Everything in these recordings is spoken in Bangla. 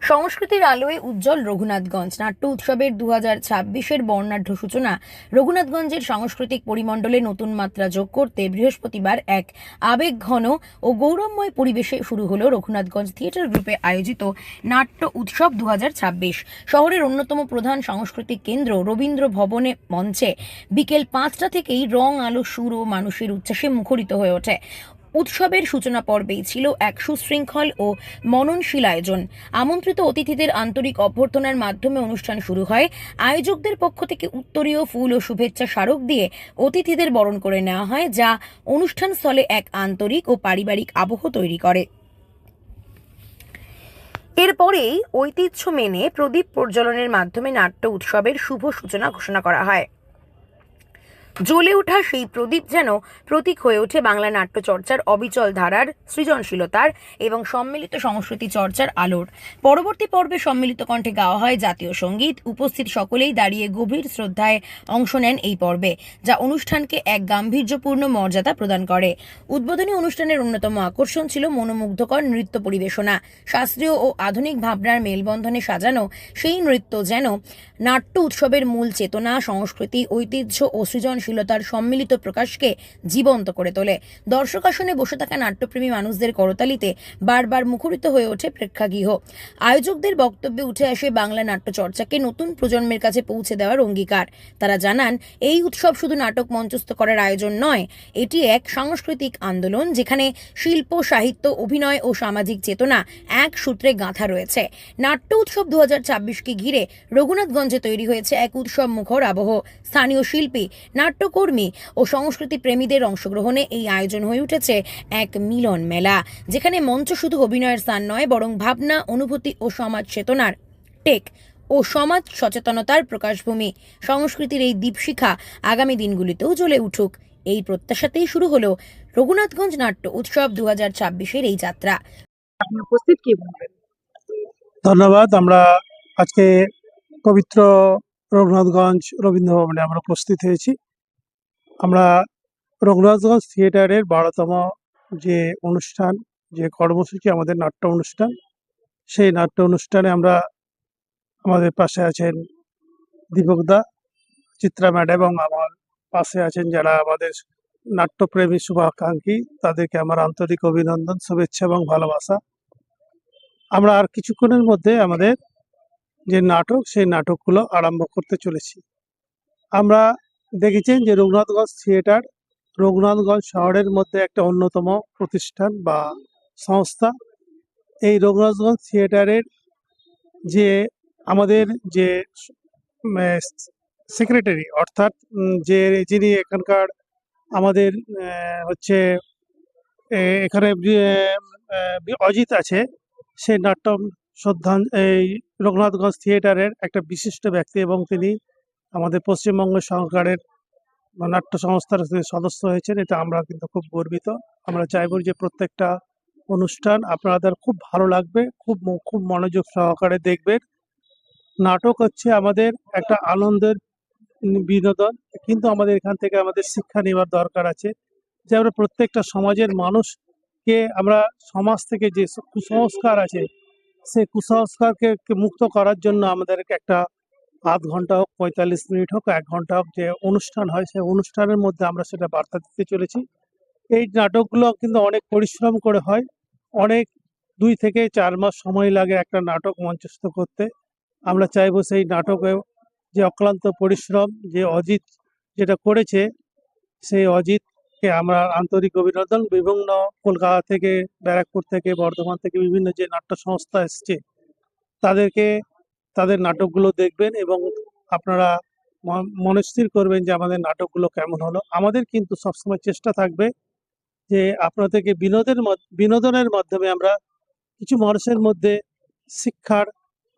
সংস্কৃতির আলোয় উজ্জ্বল রঘুনাথগঞ্জ নাট্য উৎসবের 2026-এর বর্ণাঢ্য সূচনা রঘুনাথগঞ্জের সাংস্কৃতিক পরিমণ্ডলে নতুন মাত্রা যোগ করতে বৃহস্পতিবার এক আবেগঘন ও গৌরবময় পরিবেশে শুরু হলো রঘুনাথগঞ্জ থিয়েটার গ্রুপে আয়োজিত নাট্য উৎসব 2026। শহরের অন্যতম প্রধান সাংস্কৃতিক কেন্দ্র রবীন্দ্র ভবনে মঞ্চে বিকেল 5টা থেকেই রং আলো সুর ও মানুষের উচ্ছ্বাসে মুখরিত হয়ে ওঠে। উৎসবের সূচনা পর্বেই ছিল এক সুশৃঙ্খল ও মননশীল আয়োজন। আমন্ত্রিত অতিথিদের আন্তরিক অভ্যর্থনার মাধ্যমে অনুষ্ঠান শুরু হয়। আয়োজকদের পক্ষ থেকে উত্তরীয় ফুল ও শুভেচ্ছা স্মারক দিয়ে অতিথিদের বরণ করে নেওয়া হয়, যা অনুষ্ঠান স্থলে এক আন্তরিক ও পারিবারিক আবহ তৈরি করে। এরপরেই ঐতিহ্য মেনে প্রদীপ প্রজ্বলনের মাধ্যমে নাট্য উৎসবের শুভ সূচনা ঘোষণা করা হয়। জ্বলে ওঠা সেই প্রদীপ যেন প্রতীক হয়ে ওঠে বাংলা নাট্য চর্চার অবিচল ধারার, সৃজনশীলতার এবং সম্মিলিত সংস্কৃতি চর্চার আলোর। পরবর্তী পর্বে সম্মিলিত কণ্ঠে গাওয়া হয় জাতীয় সঙ্গীত। উপস্থিত সকলেই দাঁড়িয়ে গভীর শ্রদ্ধায় অংশ নেন এই পর্বে, যা অনুষ্ঠানকে এক গাম্ভীর্যপূর্ণ মর্যাদা প্রদান করে। উদ্বোধনী অনুষ্ঠানের অন্যতম আকর্ষণ ছিল মনোমুগ্ধকর নৃত্য পরিবেশনা। শাস্ত্রীয় ও আধুনিক ভাবনার মেলবন্ধনে সাজানো সেই নৃত্য যেন নাট্য উৎসবের মূল চেতনা, সংস্কৃতি, ঐতিহ্য ও সৃজনশীলতার সম্মিলিত প্রকাশকে জীবন্ত করে তোলে। দর্শক আসনে বসে থাকা নাট্যপ্রেমী মানুষদের করতালিতে বারবার মুখরিত হয়ে ওঠে প্রেক্ষাগৃহ। আয়োজকদের বক্তব্যে উঠে আসে বাংলা নাট্য চর্চাকে নতুন প্রজন্মের কাছে পৌঁছে দেওয়ার অঙ্গীকার। তারা জানান, এই উৎসব শুধু নাটক মঞ্চস্থ করার আয়োজন নয়, এটি এক সাংস্কৃতিক আন্দোলন যেখানে শিল্প, সাহিত্য, অভিনয় ও সামাজিক চেতনা এক সূত্রে গাঁথা রয়েছে। নাট্য উৎসব 2026কে ঘিরে রঘুনাথগঞ্জে তৈরি হয়েছে এক উৎসব মুখর আবহ। স্থানীয় শিল্পী, নাট্যকর্মী ও সংস্কৃতি প্রেমীদের অংশগ্রহণে এই আয়োজন হয়ে উঠেছে এক মিলন মেলা, যেখানে মঞ্চ শুধু অভিনয়ের স্থান নয়, বরং ভাবনা, অনুভূতি ও সমাজ চেতনার টেক ও সমাজ সচেতনতার প্রকাশভূমি। সংস্কৃতির এই দীপশিখা আগামী দিনগুলিতেও জ্বলে উঠুক, এই প্রত্যাশাতেই শুরু হলো রঘুনাথগঞ্জ নাট্য উৎসব 2026-এর এই যাত্রা। আপনি উপস্থিত কি বলবেন? ধন্যবাদ। আমরা আজকে পবিত্র রঘুনাথগঞ্জ রবীন্দ্র ভবনে আমরা উপস্থিত হয়েছি। আমরা রঘুনাথগঞ্জ থিয়েটারের 12তম যে অনুষ্ঠান, যে কর্মসূচি, আমাদের নাট্য অনুষ্ঠান, সেই নাট্য অনুষ্ঠানে আমাদের পাশে আছেন দীপকদা, চিত্রা ম্যাডাম এবং আমার পাশে আছেন যারা আমাদের নাট্যপ্রেমী শুভাকাঙ্ক্ষী, তাদেরকে আমার আন্তরিক অভিনন্দন, শুভেচ্ছা এবং ভালোবাসা। আমরা আর কিছুক্ষণের মধ্যে আমাদের যে নাটক, সেই নাটকগুলো আরম্ভ করতে চলেছি। আমরা দেখেছেন যে রঘুনাথগঞ্জ থিয়েটার রঘুনাথগঞ্জ শহরের মধ্যে একটা অন্যতম প্রতিষ্ঠান বা সংস্থা। এই রঘুনাথগঞ্জ থিয়েটারের যে আমাদের যে সেক্রেটারি, অর্থাৎ যিনি এখানকার আমাদের হচ্ছে এখানে অজিত আছে, সে এই রঘুনাথগঞ্জ থিয়েটারের একটা বিশিষ্ট ব্যক্তি এবং তিনি আমাদের পশ্চিমবঙ্গ সরকারের নাট্য সংস্থার সদস্য হয়েছেন। এটা আমরা কিন্তু খুব গর্বিত। আমরা চাইব যে প্রত্যেকটা অনুষ্ঠান আপনাদের খুব ভালো লাগবে, খুব মনোযোগ সহকারে দেখবেন। নাটক হচ্ছে আমাদের একটা আনন্দের বিনোদন, কিন্তু আমাদের এখান থেকে আমাদের শিক্ষা নেওয়ার দরকার আছে যে আমরা প্রত্যেকটা সমাজের মানুষকে, আমরা সমাজ থেকে যে কুসংস্কার আছে, সেই কুসংস্কারকে মুক্ত করার জন্য আমাদেরকে একটা আধ ঘন্টা হোক, 45 মিনিট হোক, 1 ঘন্টা হোক, যে অনুষ্ঠান হয়, সেই অনুষ্ঠানের মধ্যে আমরা সেটা বার্তা দিতে চলেছি। এই নাটকগুলো কিন্তু অনেক পরিশ্রম করে হয়, অনেক 2 থেকে 4 মাস সময় লাগে একটা নাটক মঞ্চস্থ করতে। আমরা চাইবো সেই নাটকে যে অক্লান্ত পরিশ্রম যে অজিত যেটা করেছে, সেই অজিতকে আমরা আন্তরিক অভিনন্দন। বিভিন্ন কলকাতা থেকে, ব্যারাকপুর থেকে, বর্ধমান থেকে বিভিন্ন যে নাট্য সংস্থা এসছে, তাদের নাটকগুলো দেখবেন এবং আপনারা মনস্থির করবেন যে আমাদের নাটকগুলো কেমন হলো। আমাদের কিন্তু সবসময় চেষ্টা থাকবে যে আপনাদেরকে বিনোদনের মাধ্যমে আমরা কিছু মানুষের মধ্যে শিক্ষার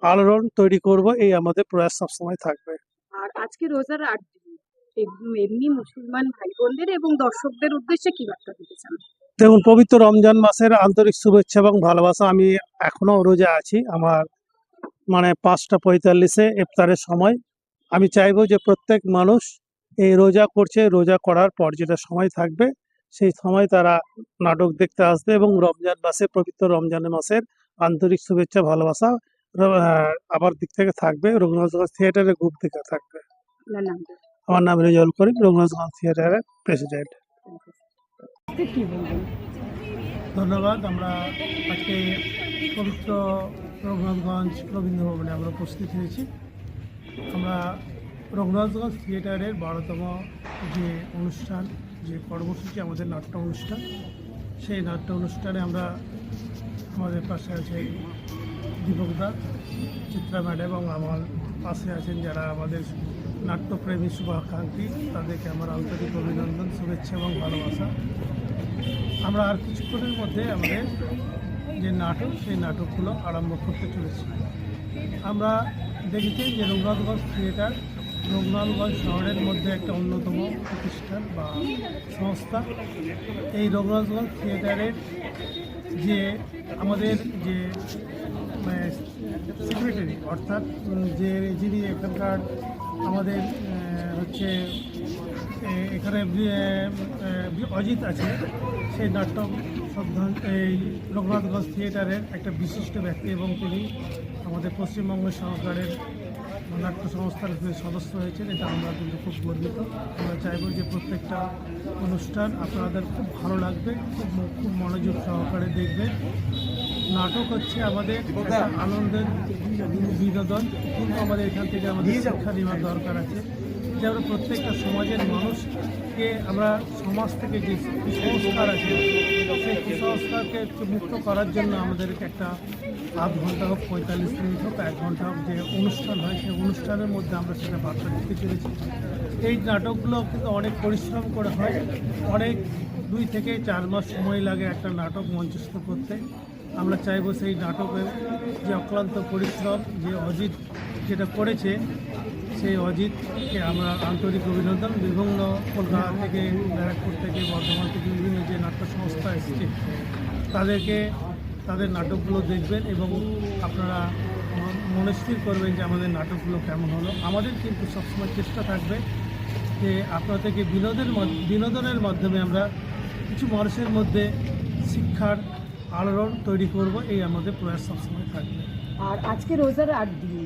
আলোড়ন তৈরি করব, এই আমাদের প্রয়াস সবসময় থাকবে। আর আজকে রোজার 8 দিন, এমনি মুসলমান ভাই বোনদের এবং দর্শকদের উদ্দেশ্যে কি বার্তা দিতে চান? দেখুন, পবিত্র রমজান মাসের আন্তরিক শুভেচ্ছা এবং ভালোবাসা। আমি এখনো রোজা আছি, আমার 5টা 45-এ ইফতারের সময়। আমি চাইবো যে প্রত্যেক মানুষ এই রোজা করছে, রোজা করার পর যেটা সময় থাকবে, সেই সময় তারা নাটক দেখতে আসবে এবং রমজান মাসে, পবিত্র রমজান মাসের আন্তরিক শুভেচ্ছা ভালোবাসা আমার দিক থেকে থাকবে, রঘুনাথগঞ্জ থিয়েটারের গ্রুপ থেকে থাকবে। আপনার নামটা আমার নাম রেজাউল করিম, রঘুনাথগঞ্জ থিয়েটারের প্রেসিডেন্ট। কি বলবেন? ধন্যবাদ। আমরা আজকে পবিত্র রঘুনাথগঞ্জ রবীন্দ্র ভবনে আমরা উপস্থিত হয়েছি। আমরা রঘুনাথগঞ্জ থিয়েটারের 12তম যে অনুষ্ঠান, যে কর্মসূচি আমাদের নাট্য অনুষ্ঠান, সেই নাট্য অনুষ্ঠানে আমরা আমাদের পাশে আছে দীপকদা, চিত্রা ম্যাডাম এবং আমার পাশে আছেন যারা আমাদের নাট্যপ্রেমী শুভাকাঙ্ক্ষী, তাদেরকে আমার আন্তরিক অভিনন্দন, শুভেচ্ছা এবং ভালোবাসা। আমরা আর কিছুক্ষণের মধ্যে আমাদের যে নাটক, সেই নাটকগুলো আরম্ভ করতে চলেছি। আমরা দেখেছি যে রঘুনাথগঞ্জ থিয়েটার রঘুনাথগঞ্জ শহরের মধ্যে একটা অন্যতম প্রতিষ্ঠান বা সংস্থা। এই রঘুনাথগঞ্জ থিয়েটারের যে আমাদের যে সেক্রেটারি, অর্থাৎ যে যিনি এখানকার আমাদের হচ্ছে এখানে অজিত আছে, সেই নাটক এই রঘুনাথগঞ্জ থিয়েটারের একটা বিশিষ্ট ব্যক্তি এবং তিনি আমাদের পশ্চিমবঙ্গ সরকারের নাট্য সংস্থার সদস্য হয়েছেন। এটা আমরা কিন্তু খুব গর্বিত। আমরা চাইব যে প্রত্যেকটা অনুষ্ঠান আপনাদের খুব ভালো লাগবে, খুব মনোযোগ সহকারে দেখবেন। নাটক হচ্ছে আমাদের একটা আনন্দের বিনোদন, কিন্তু আমাদের এখান থেকে আমাদের শিক্ষা নেওয়ার দরকার আছে যে আমরা প্রত্যেকটা সমাজের মানুষকে আমরা সমাজ থেকে যে কুসংস্কার আছে সেই কুসংস্কারকে একটু মুক্ত করার জন্য আমাদেরকে একটা আধ ঘন্টা হোক, 45 মিনিট হোক, 1 ঘন্টা হোক যে অনুষ্ঠান হয়, সেই অনুষ্ঠানের মধ্যে আমরা সেটা বার্তা দিতে চলেছি। এই নাটকগুলো কিন্তু অনেক পরিশ্রম করে হয়, অনেক 2 থেকে 4 মাস সময় লাগে একটা নাটক মঞ্চস্থ করতে। আমরা চাইব সেই নাটকের যে অক্লান্ত পরিশ্রম যে অজিত যেটা করেছে, সেই অজিতকে আমরা আন্তরিক অভিনন্দন। বিভিন্ন কলকাতা থেকে, ব্যারাকপুর থেকে, বর্ধমান থেকে বিভিন্ন যে নাট্য সংস্থা এসেছে তাদেরকে তাদের নাটকগুলো দেখবেন এবং আপনারা মনস্থির করবেন যে আমাদের নাটকগুলো কেমন হলো। আমাদের কিন্তু সবসময় চেষ্টা থাকবে যে আপনাদেরকে বিনোদনের মাধ্যমে আমরা কিছু মানুষের মধ্যে শিক্ষার আলোড়ন তৈরি করব, এই আমাদের প্রয়াস সবসময় থাকবে। আর আজকে রোজার 8 দিন,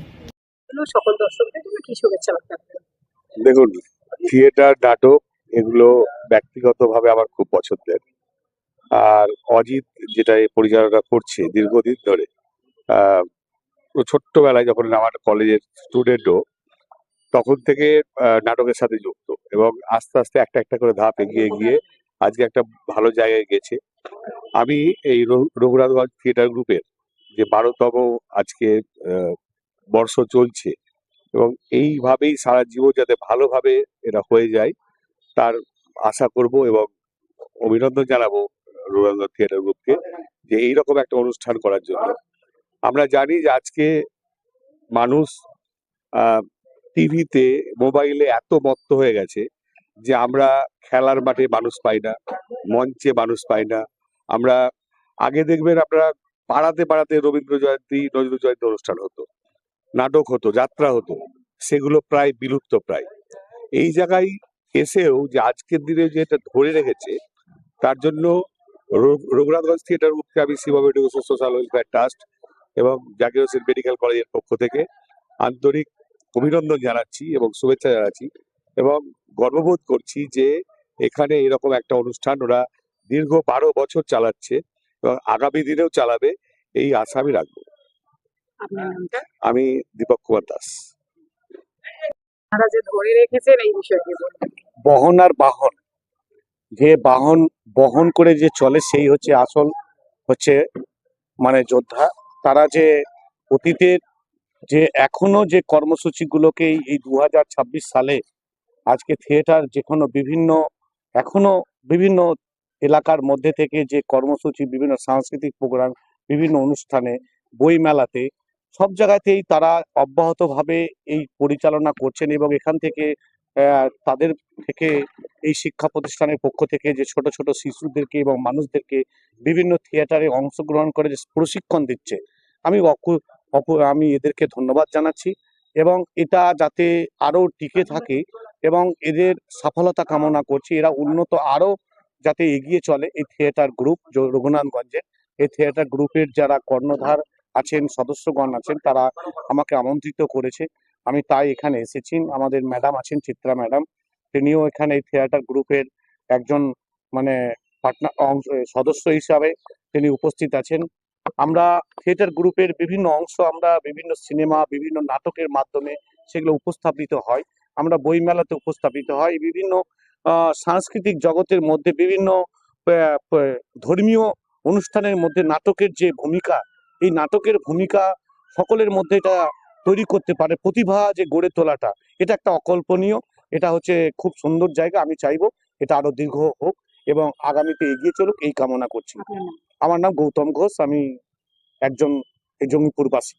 সকল দর্শকদের জন্য কি শুভেচ্ছা বার্তা দেবেন? দেখুন, থিয়েটার, নাটক এগুলো ব্যক্তিগতভাবে আমার খুব পছন্দের। আর অজিত যেটা পরিচালনা করছে দীর্ঘদিন ধরে, ছোট্টবেলায় যখন আমার কলেজের স্টুডেন্টও, তখন থেকে নাটকের সাথে যুক্ত এবং আস্তে আস্তে একটা একটা করে ধাপ এগিয়ে গিয়ে আজকে একটা ভালো জায়গায় গেছে। আমি এই রঘুনাথগঞ্জ থিয়েটার গ্রুপের যে 12তম আজকে বর্ষ চলছে এবং এইভাবেই সারা জীবন যাতে ভালোভাবে এটা হয়ে যায় তার আশা করব এবং অভিনন্দন জানাবো রঘুনাথগঞ্জ থিয়েটার গ্রুপকে যে এইরকম একটা অনুষ্ঠান করার জন্য। আমরা জানি যে আজকে মানুষ টিভিতে, মোবাইলে এত মত্ত হয়ে গেছে যে আমরা খেলার মাঠে মানুষ পাই না, মঞ্চে মানুষ পাই না। আমরা আগে দেখবেন আপনারা পাড়াতে পাড়াতে রবীন্দ্র জয়ন্তী, নজরুল জয়ন্তী অনুষ্ঠান হতো, নাটক হতো, যাত্রা হতো, সেগুলো প্রায় বিলুপ্ত প্রায়। এই জায়গায় এসেও যে আজকের দিনে যে এটা ধরে রেখেছে, তার জন্য রঘুনাথগঞ্জ থিয়েটার গ্রুপকে আমি Shivam education social welfare trust এবং জাকির হোসেন মেডিকেল কলেজের পক্ষ থেকে আন্তরিক অভিনন্দন জানাচ্ছি এবং শুভেচ্ছা জানাচ্ছি এবং গর্ববোধ করছি যে এখানে এরকম একটা অনুষ্ঠান ওরা দীর্ঘ 12 বছর চালাচ্ছে এবং আগামী দিনেও চালাবে, এই আশা আমি রাখবো। আপনার নামটা? আমি দীপক কুমার দাস। আপনারা যে ধরে রেখেছেন এই বিষয়ে কি বলবেন? বহন আর বাহন, যে বাহন বহন করে যে চলে সেই হচ্ছে আসল হচ্ছে মানে যোদ্ধা। তারা যে অতীতের যে এখনো যে কর্মসূচিগুলোকে এই 2026 সালে আজকে থিয়েটার যেকোনো এখনো বিভিন্ন এলাকার মধ্যে থেকে যে কর্মসূচি, বিভিন্ন সাংস্কৃতিক প্রোগ্রাম, বিভিন্ন অনুষ্ঠানে, বই মেলাতে, সব জায়গাতেই তারা অব্যাহতভাবে এই পরিচালনা করছেন এবং এখান থেকে তাদের থেকে এই শিক্ষা প্রতিষ্ঠানের পক্ষ থেকে যে ছোট ছোট শিশুদেরকে এবং মানুষদেরকে বিভিন্ন থিয়েটারে অংশগ্রহণ করে যে প্রশিক্ষণ দিচ্ছে, আমি এদেরকে ধন্যবাদ জানাচ্ছি এবং এটা যাতে আরো টিকে থাকে এবং এদের সফলতা কামনা করছি। এরা উন্নত আরো যাতে এগিয়ে চলে। এই থিয়েটার গ্রুপ রঘুনাথগঞ্জের, এই থিয়েটার গ্রুপের যারা কর্ণধার আছেন, সদস্যগণ আছেন, তারা আমাকে আমন্ত্রিত করেছে, আমি তাই এখানে এসেছি। আমাদের ম্যাডাম আছেন, চিত্রা ম্যাডাম, তিনিও এখানে এই থিয়েটার গ্রুপের একজন মানে পার্টনার সদস্য হিসাবে তিনি উপস্থিত আছেন। আমরা থিয়েটার গ্রুপের বিভিন্ন অংশ, আমরা বিভিন্ন সিনেমা, বিভিন্ন নাটকের মাধ্যমে সেগুলো উপস্থাপিত হয়, আমরা বইমেলাতে উপস্থাপিত হয়, বিভিন্ন সাংস্কৃতিক জগতের মধ্যে বিভিন্ন ধর্মীয় অনুষ্ঠানের মধ্যে নাটকের যে ভূমিকা, এই নাটকের ভূমিকা সকলের মধ্যে এটা তৈরি করতে পারে, প্রতিভা যে গড়ে তোলাটা, এটা একটা অকল্পনীয়, এটা হচ্ছে খুব সুন্দর জায়গা। আমি চাইবো এটা আরো দীর্ঘ হোক এবং আগামীতে এগিয়ে চলুক, এই কামনা করছি। আপনার নাম? আমার নাম গৌতম ঘোষ, আমি একজন এই জঙ্গিপুরবাসী।